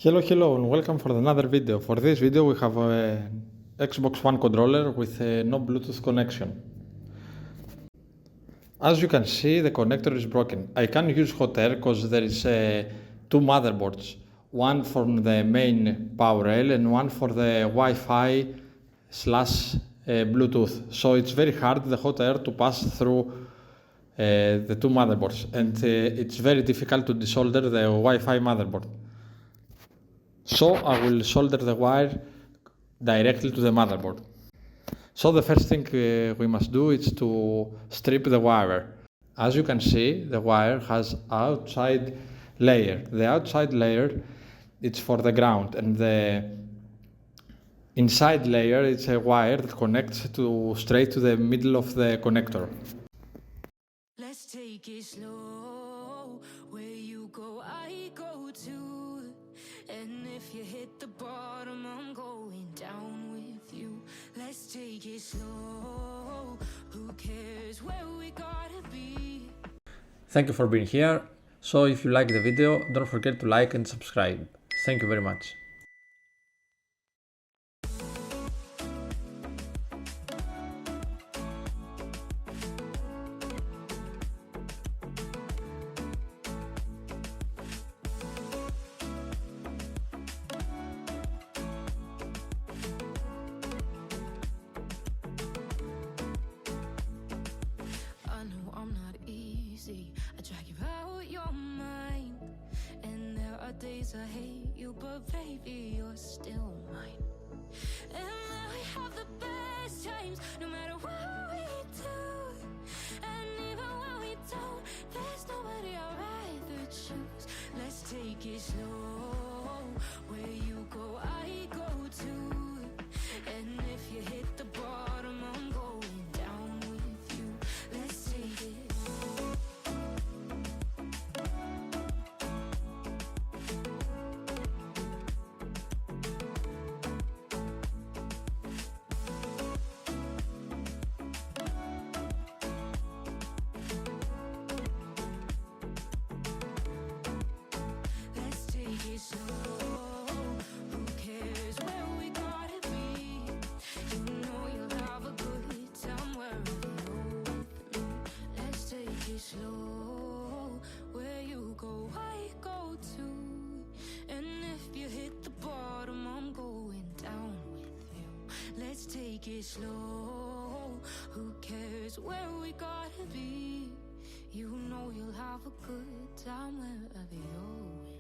Hello and welcome for another video. For this video we have an Xbox One controller with no Bluetooth connection. As you can see, the connector is broken. I can use hot air because there is two motherboards, one from the main power rail and one for the Wi-Fi slash Bluetooth. So it's very hard, the hot air, to pass through the two motherboards, and it's very difficult to desolder the Wi-Fi motherboard. So I will solder the wire directly to the motherboard. So the first thing we must do is to strip the wire. As you can see, the wire has outside layer. The outside layer is for the ground, and the inside layer is a wire that connects straight to the middle of the connector. Let's take it slow. Where you go, I go too. And if you hit the bottom, I'm going down with you. Let's take it slow. Who cares where we gotta be? Thank you for being here. So if you like the video, don't forget to like and subscribe. Thank you very much. I drag you out your mind, and there are days I hate you, but baby, you're still mine. And now we have the best times, no matter what we do. And even when we don't, there's nobody I'd rather choose. Let's take it slow. Where you go, I go too. And if you hit the bottom, I'm going down with you. Let's take it. Slow, where you go, I go too. And if you hit the bottom, I'm going down with you. Let's take it slow. Who cares where we gotta be? You know you'll have a good time wherever you're with.